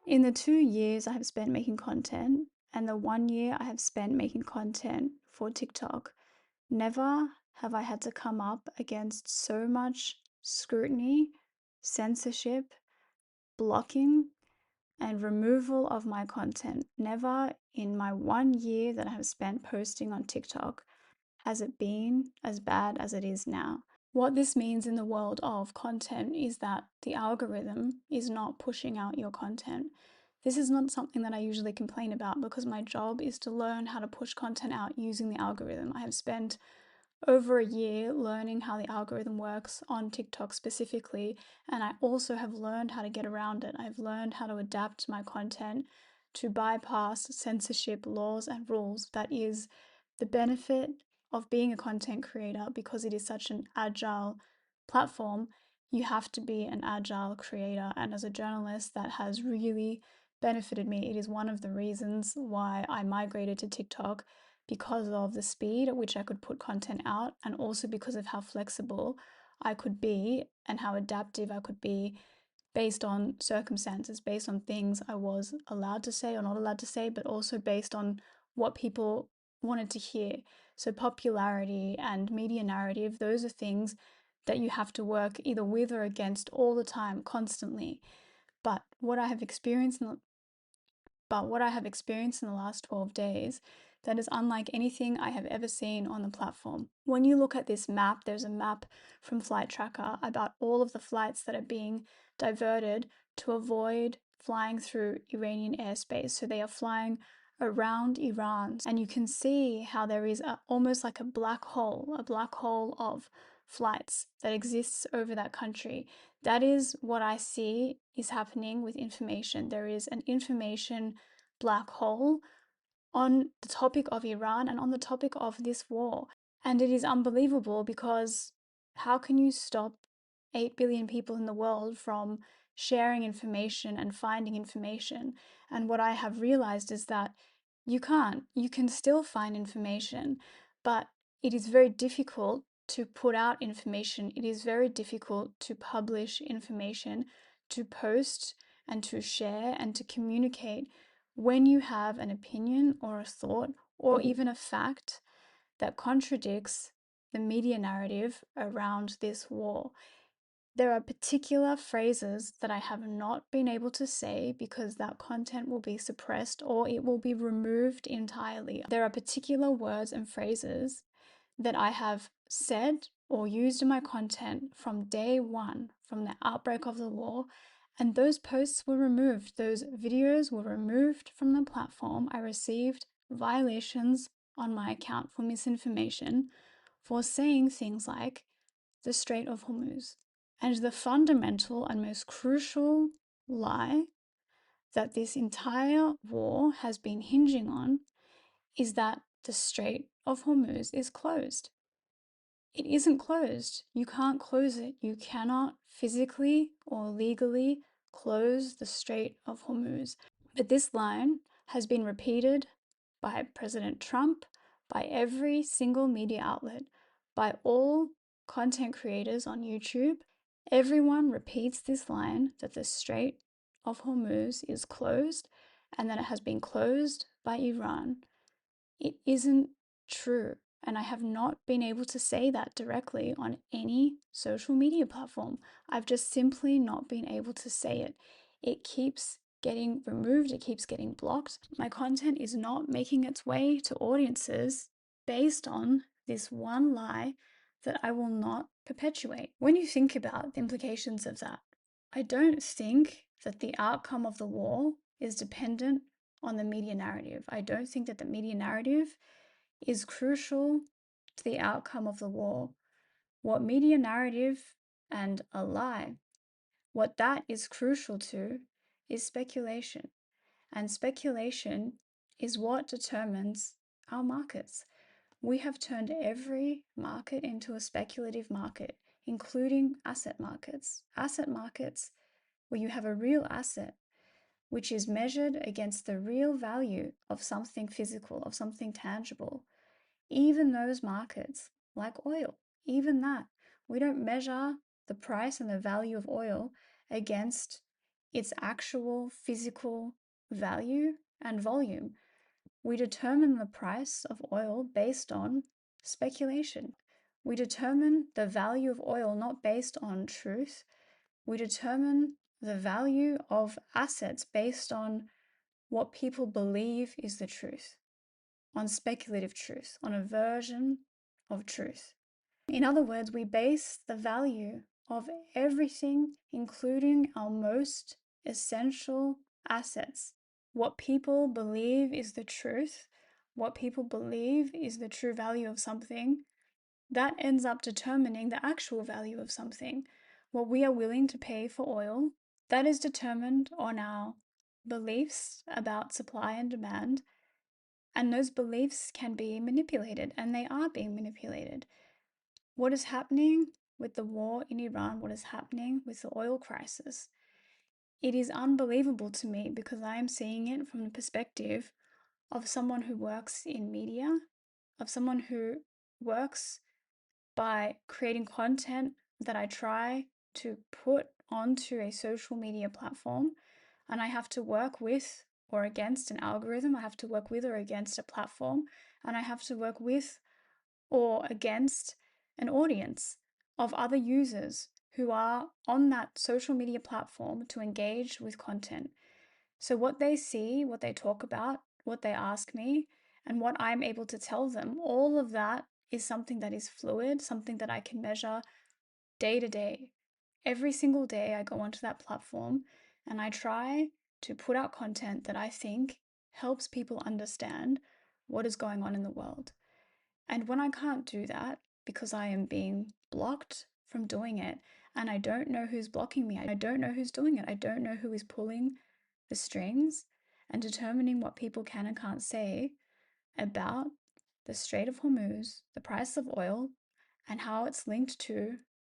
In the 2 years I have spent making content and the 1 year I have spent making content for TikTok, never have I had to come up against so much scrutiny, censorship, blocking, and removal of my content. Never in my 1 year that I have spent posting on TikTok has it been as bad as it is now. What this means in the world of content is that the algorithm is not pushing out your content. This is not something that I usually complain about because my job is to learn how to push content out using the algorithm. I have spent over a year learning how the algorithm works on TikTok specifically, and I also have learned how to get around it. I've learned how to adapt my content to bypass censorship laws and rules. That is the benefit of being a content creator because it is such an agile platform. You have to be an agile creator, and as a journalist, that has really benefited me. It is one of the reasons why I migrated to TikTok, because of the speed at which I could put content out, and also because of how flexible I could be and how adaptive I could be based on circumstances, based on things I was allowed to say or not allowed to say, but also based on what people wanted to hear. So, popularity and media narrative, those are things that you have to work either with or against all the time, constantly. But what I have experienced in the, but what I have experienced in the last 12 days, that is unlike anything I have ever seen on the platform. When you look at this map, there's a map from Flight Tracker about all of the flights that are being diverted to avoid flying through Iranian airspace. So they are flying around Iran, and you can see how there is almost like a black hole of flights that exists over that country. That is what I see is happening with information. There is an information black hole on the topic of Iran and on the topic of this war. And it is unbelievable because how can you stop 8 billion people in the world from sharing information and finding information? And what I have realized is that you can't. You can still find information, but it is very difficult to put out information. It is very difficult to publish information, to post and to share and to communicate when you have an opinion or a thought or even a fact that contradicts the media narrative around this war. There are particular phrases that I have not been able to say because that content will be suppressed or it will be removed entirely. There are particular words and phrases that I have said or used in my content from day one, from the outbreak of the war, and those posts were removed. Those videos were removed from the platform. I received violations on my account for misinformation for saying things like the Strait of Hormuz. And the fundamental and most crucial lie that this entire war has been hinging on is that the Strait of Hormuz is closed. It isn't closed. You can't close it. You cannot physically or legally close the Strait of Hormuz. But this line has been repeated by President Trump, by every single media outlet, by all content creators on YouTube. Everyone repeats this line that the Strait of Hormuz is closed and that it has been closed by Iran. It isn't true. And I have not been able to say that directly on any social media platform. I've just simply not been able to say it. It keeps getting removed, it keeps getting blocked. My content is not making its way to audiences based on this one lie that I will not perpetuate. When you think about the implications of that, I don't think that the outcome of the war is dependent on the media narrative. I don't think that the media narrative is crucial to the outcome of the war. What media narrative and a lie, what that is crucial to is speculation. And speculation is what determines our markets. We have turned every market into a speculative market, including asset markets. Asset markets where you have a real asset which is measured against the real value of something physical, of something tangible. Even those markets, like oil, even that, we don't measure the price and the value of oil against its actual physical value and volume. We determine the price of oil based on speculation. We determine the value of oil not based on truth. We determine the value of assets based on what people believe is the truth, on speculative truth, on a version of truth. In other words, we base the value of everything, including our most essential assets, what people believe is the truth, what people believe is the true value of something, that ends up determining the actual value of something. What we are willing to pay for oil, that is determined on our beliefs about supply and demand, and those beliefs can be manipulated, and they are being manipulated. What is happening with the war in Iran, what is happening with the oil crisis, it is unbelievable to me because I am seeing it from the perspective of someone who works in media, of someone who works by creating content that I try to put onto a social media platform, and I have to work with or against an algorithm, I have to work with or against a platform, and I have to work with or against an audience of other users who are on that social media platform to engage with content. So, what they see, what they talk about, what they ask me, and what I'm able to tell them, all of that is something that is fluid, something that I can measure day to day. Every single day, I go onto that platform and I try to put out content that I think helps people understand what is going on in the world. And when I can't do that because I am being blocked from doing it, and I don't know who's blocking me, I don't know who's doing it, I don't know who is pulling the strings and determining what people can and can't say about the Strait of Hormuz, the price of oil, and how it's linked to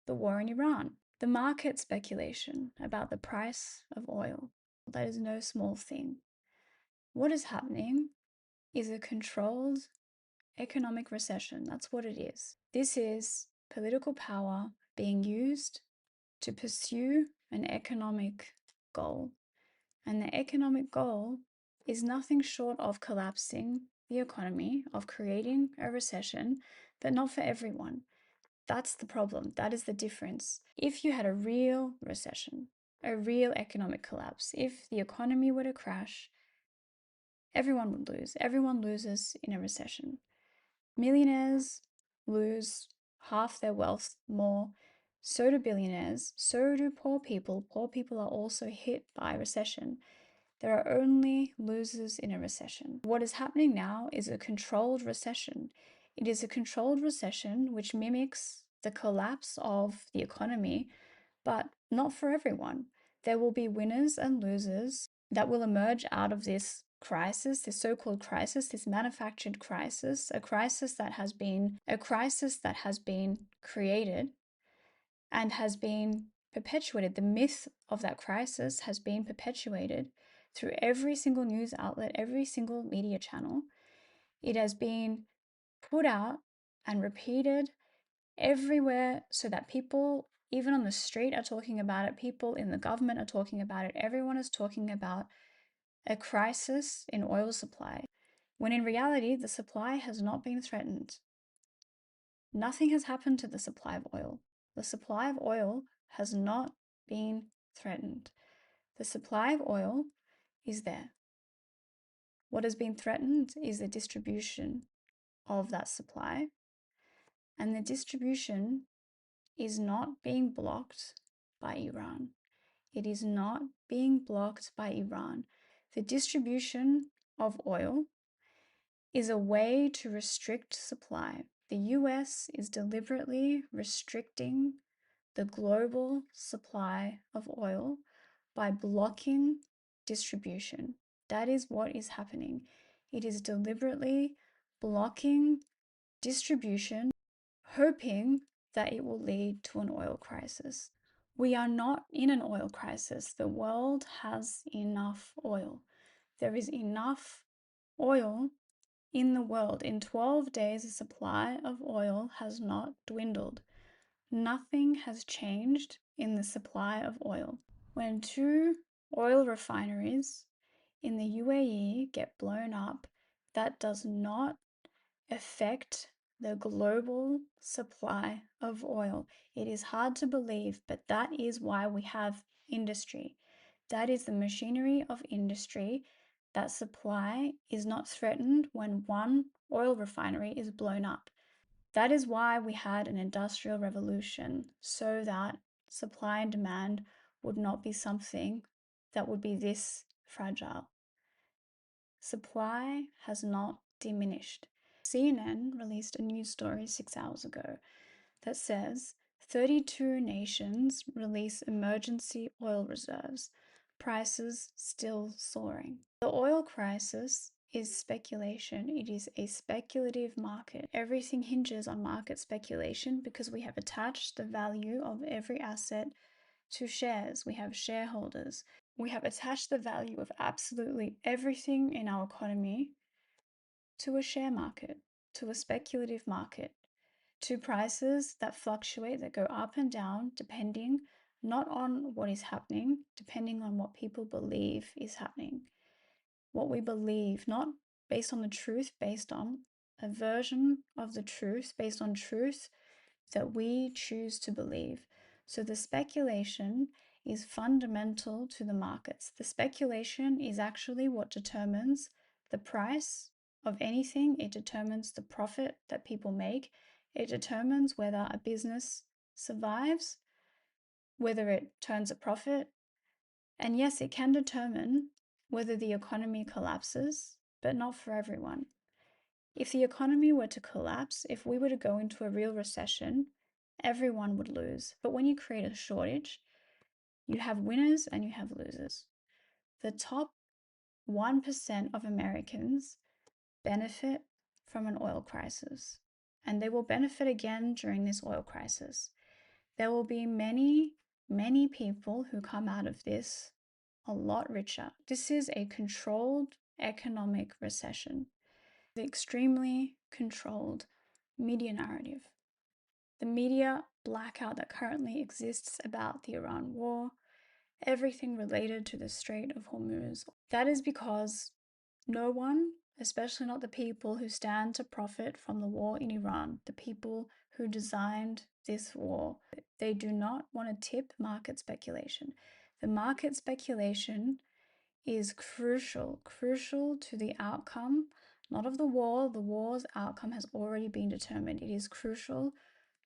the war in Iran. The market speculation about the price of oil, that is no small thing. What is happening is a controlled economic recession. That's what it is. This is political power being used to pursue an economic goal. And the economic goal is nothing short of collapsing the economy, of creating a recession, but not for everyone. That's the problem. That is the difference. If you had a real recession, a real economic collapse, if the economy were to crash, everyone would lose. Everyone loses in a recession. Millionaires lose half their wealth more. So do billionaires. So do poor people. Poor people are also hit by recession. There are only losers in a recession. What is happening now is a controlled recession. It is a controlled recession which mimics the collapse of the economy, but not for everyone. There will be winners and losers that will emerge out of this crisis, this so-called crisis, this manufactured crisis, a crisis that has been created and has been perpetuated. The myth of that crisis has been perpetuated through every single news outlet, every single media channel. It has been put out and repeated everywhere so that people, even on the street, are talking about it. People in the government are talking about it. Everyone is talking about a crisis in oil supply, when in reality, the supply has not been threatened. Nothing has happened to the supply of oil. The supply of oil has not been threatened. The supply of oil is there. What has been threatened is the distribution of that supply, and the distribution is not being blocked by Iran. It is not being blocked by Iran. The distribution of oil is a way to restrict supply. The US is deliberately restricting the global supply of oil by blocking distribution. That is what is happening. It is deliberately blocking distribution, hoping that it will lead to an oil crisis. We are not in an oil crisis. The world has enough oil. There is enough oil in the world. In 12 days, the supply of oil has not dwindled. Nothing has changed in the supply of oil. When two Oil refineries in the UAE get blown up. That does not affect the global supply of oil. It is hard to believe, but that is why we have industry. That is the machinery of industry. That supply is not threatened when one oil refinery is blown up. That is why we had an industrial revolution, so that supply and demand would not be something that would be this fragile. Supply has not diminished. CNN released a news story 6 hours ago that says 32 nations release emergency oil reserves, prices still soaring. The oil crisis is speculation. It is a speculative market. Everything hinges on market speculation because we have attached the value of every asset to shares. We have shareholders. We have attached the value of absolutely everything in our economy to a share market, to a speculative market, to prices that fluctuate, that go up and down, depending not on what is happening, depending on what people believe is happening. What we believe, not based on the truth, based on a version of the truth, based on truth that we choose to believe. So the speculation is fundamental to the markets. The speculation is actually what determines the price of anything. It determines the profit that people make. It determines whether a business survives, whether it turns a profit. And yes, it can determine whether the economy collapses, but not for everyone. If the economy were to collapse, if we were to go into a real recession, everyone would lose. But when you create a shortage, you have winners and you have losers. The top 1% of Americans benefit from an oil crisis, and they will benefit again during this oil crisis. There will be many, many people who come out of this a lot richer. This is a controlled economic recession. The extremely controlled media narrative. The media blackout that currently exists about the Iran war, everything related to the Strait of Hormuz. That is because no one, especially not the people who stand to profit from the war in Iran, the people who designed this war, they do not want to tip market speculation. The market speculation is crucial to the outcome, not of the war. The war's outcome has already been determined. It is crucial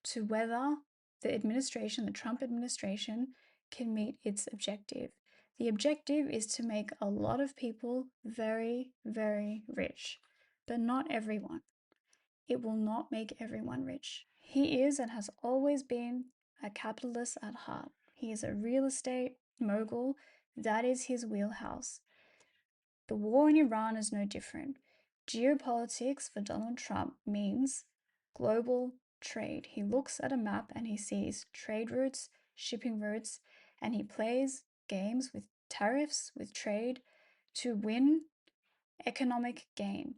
to whether the administration, the Trump administration, can meet its objective. The objective is to make a lot of people very, very rich, but not everyone. It will not make everyone rich. He is and has always been a capitalist at heart. He is a real estate mogul. That is his wheelhouse. The war in Iran is no different. Geopolitics for Donald Trump means global trade. He looks at a map and he sees trade routes, shipping routes, and he plays games with tariffs, with trade, to win economic gain.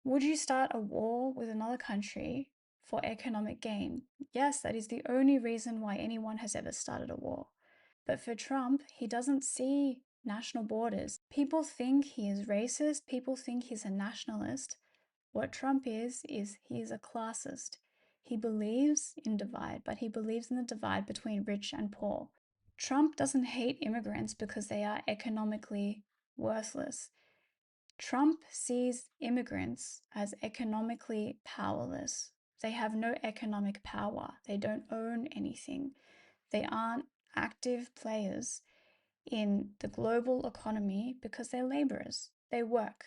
Would you start a war with another country for economic gain? Yes, that is the only reason why anyone has ever started a war. But for Trump, he doesn't see national borders. People think he is racist, people think he's a nationalist. What Trump is he is a classist. He believes in divide, but he believes in the divide between rich and poor. Trump doesn't hate immigrants because they are economically worthless. Trump sees immigrants as economically powerless. They have no economic power. They don't own anything. They aren't active players in the global economy because they're laborers. They work.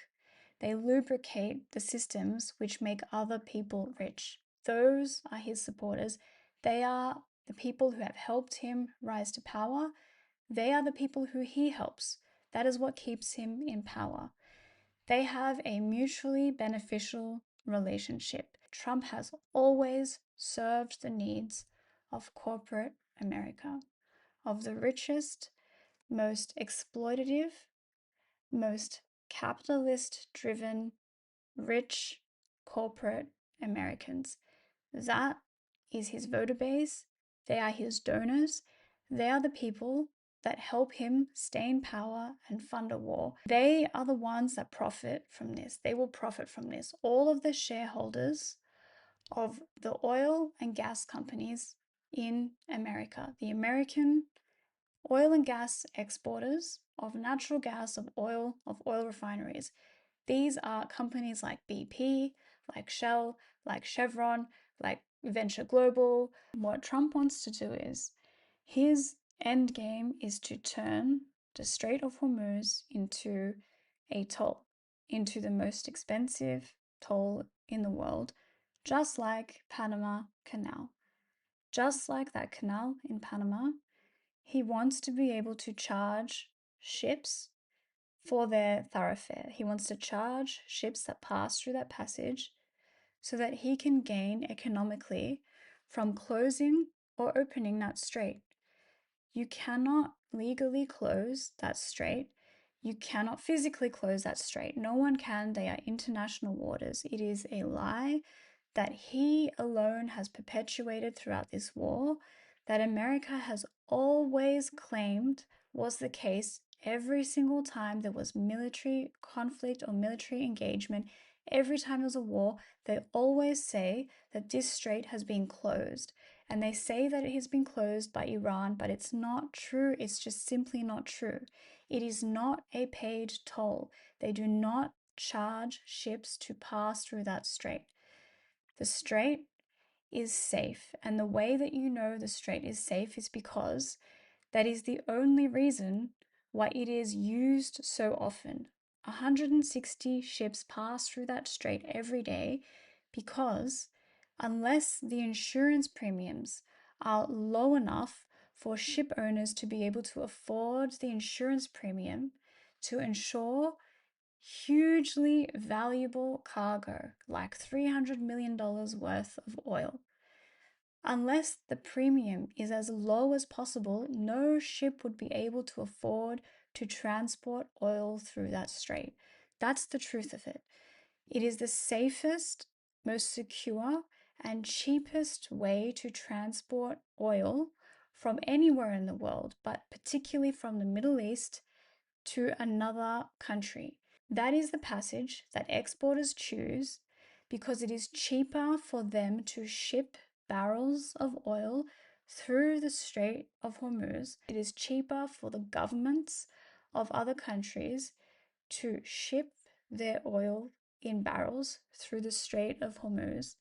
They lubricate the systems which make other people rich. Those are his supporters. They are the people who have helped him rise to power. They are the people who he helps. That is what keeps him in power. They have a mutually beneficial relationship. Trump has always served the needs of corporate America, of the richest, most exploitative, most capitalist driven, rich corporate Americans. That is his voter base. They are his donors. They are the people that help him stay in power and fund a war. They are the ones that profit from this. They will profit from this. All of the shareholders of the oil and gas companies in America, the American oil and gas exporters of natural gas, of oil refineries. These are companies like BP, like Shell, like Chevron, like Venture Global. What Trump wants to do is his end game is to turn the Strait of Hormuz into a toll, into the most expensive toll in the world, just like Panama Canal. Just like that canal in Panama, he wants to be able to charge ships for their thoroughfare. He wants to charge ships that pass through that passage so that he can gain economically from closing or opening that strait. You cannot legally close that strait. You cannot physically close that strait. No one can. They are international waters. It is a lie that he alone has perpetuated throughout this war, that America has always claimed was the case every single time there was military conflict or military engagement. Every time there's a war, they always say that this strait has been closed. And they say that it has been closed by Iran, but it's not true. It's just simply not true. It is not a paid toll. They do not charge ships to pass through that strait. The strait is safe, and the way that you know the strait is safe is because that is the only reason why it is used so often. 160 ships pass through that strait every day because unless the insurance premiums are low enough for ship owners to be able to afford the insurance premium to insure hugely valuable cargo, like $300 million worth of oil. Unless the premium is as low as possible, no ship would be able to afford to transport oil through that strait. That's the truth of it. It is the safest, most secure, and cheapest way to transport oil from anywhere in the world, but particularly from the Middle East to another country. That is the passage that exporters choose because it is cheaper for them to ship barrels of oil through the Strait of Hormuz. It is cheaper for the governments of other countries to ship their oil in barrels through the Strait of Hormuz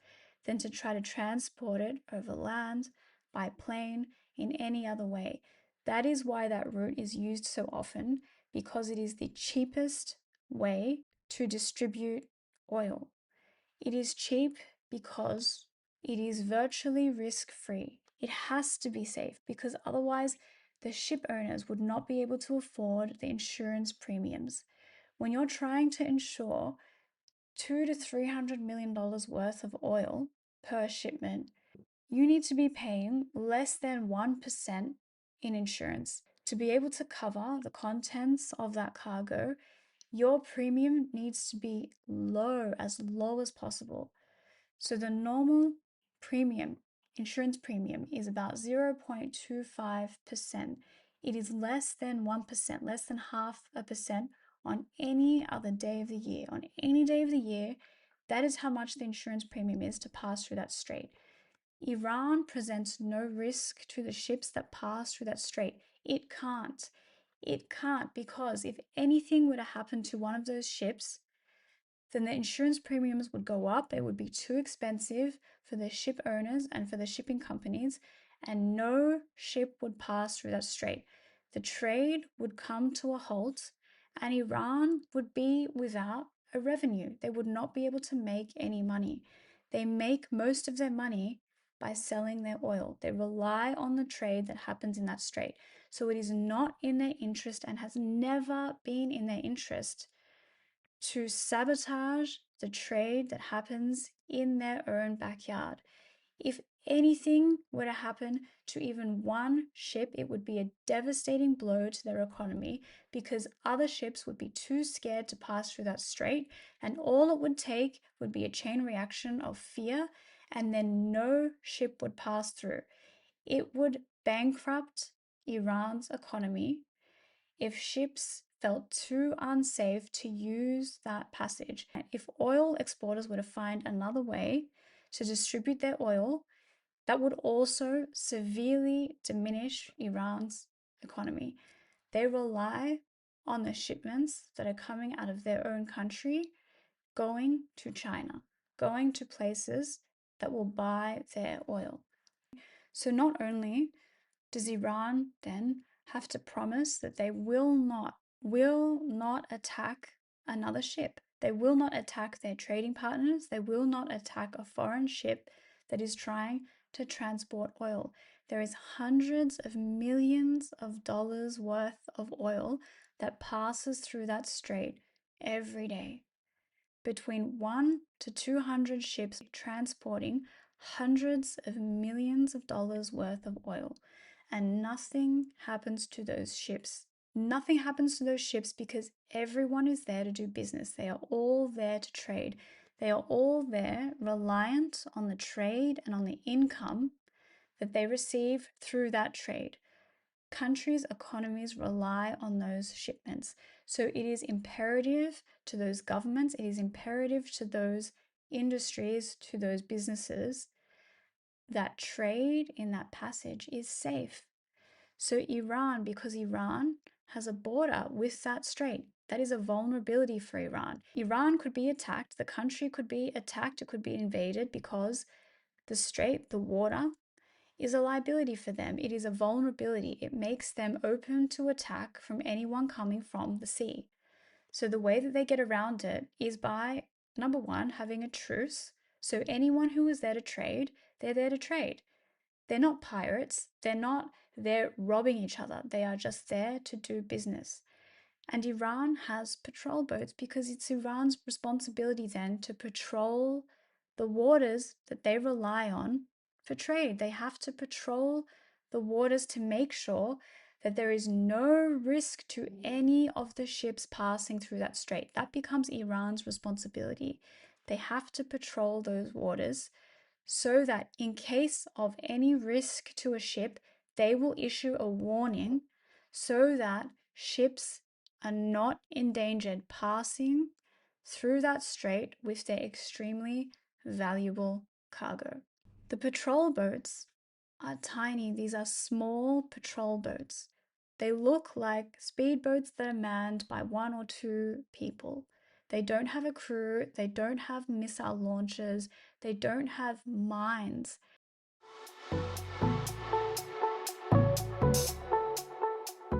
than to try to transport it over land, by plane, in any other way. That is why that route is used so often, because it is the cheapest way to distribute oil. It is cheap because it is virtually risk-free. It has to be safe because otherwise the ship owners would not be able to afford the insurance premiums. When you're trying to insure $200 to $300 million worth of oil per shipment, you need to be paying less than 1% in insurance. To be able to cover the contents of that cargo, your premium needs to be as low as possible. So the normal premium, insurance premium, is about 0.25%. It is less than 1%, less than half a percent on any other day of the year. On any day of the year, that is how much the insurance premium is to pass through that strait. Iran presents no risk to the ships that pass through that strait. It can't. It can't, because if anything were to happen to one of those ships, then the insurance premiums would go up. It would be too expensive for the ship owners and for the shipping companies, and no ship would pass through that strait. The trade would come to a halt, and Iran would be without a revenue. They would not be able to make any money. They make most of their money by selling their oil. They rely on the trade that happens in that strait. So it is not in their interest, and has never been in their interest, to sabotage the trade that happens in their own backyard. If anything were to happen to even one ship, it would be a devastating blow to their economy, because other ships would be too scared to pass through that strait, and all it would take would be a chain reaction of fear, and then no ship would pass through. It would bankrupt Iran's economy if ships felt too unsafe to use that passage. If oil exporters were to find another way to distribute their oil, that would also severely diminish Iran's economy. They rely on the shipments that are coming out of their own country, going to China, going to places that will buy their oil. So not only does Iran then have to promise that they will not attack another ship. They will not attack their trading partners. They will not attack a foreign ship that is trying to transport oil. There is hundreds of millions of dollars worth of oil that passes through that strait every day. Between 1 to 200 ships transporting hundreds of millions of dollars worth of oil, and nothing happens to those ships. Nothing happens to those ships because everyone is there to do business. They are all there to trade. They are all there reliant on the trade and on the income that they receive through that trade. Countries' economies rely on those shipments. So it is imperative to those governments, it is imperative to those industries, to those businesses, that trade in that passage is safe. So Iran, because Iran has a border with that strait, that is a vulnerability for Iran. Iran could be attacked, the country could be attacked, it could be invaded because the strait, the water, is a liability for them. It is a vulnerability. It makes them open to attack from anyone coming from the sea. So the way that they get around it is by, number one, having a truce. So anyone who is there to trade, they're there to trade. They're not pirates. They're not there robbing each other. They are just there to do business. And Iran has patrol boats because it's Iran's responsibility then to patrol the waters that they rely on for trade. They have to patrol the waters to make sure that there is no risk to any of the ships passing through that strait. That becomes Iran's responsibility. They have to patrol those waters so that in case of any risk to a ship, they will issue a warning so that ships are not endangered passing through that strait with their extremely valuable cargo. The patrol boats are tiny. These are small patrol boats. They look like speedboats that are manned by 1 or 2 people. They don't have a crew, they don't have missile launchers, they don't have mines.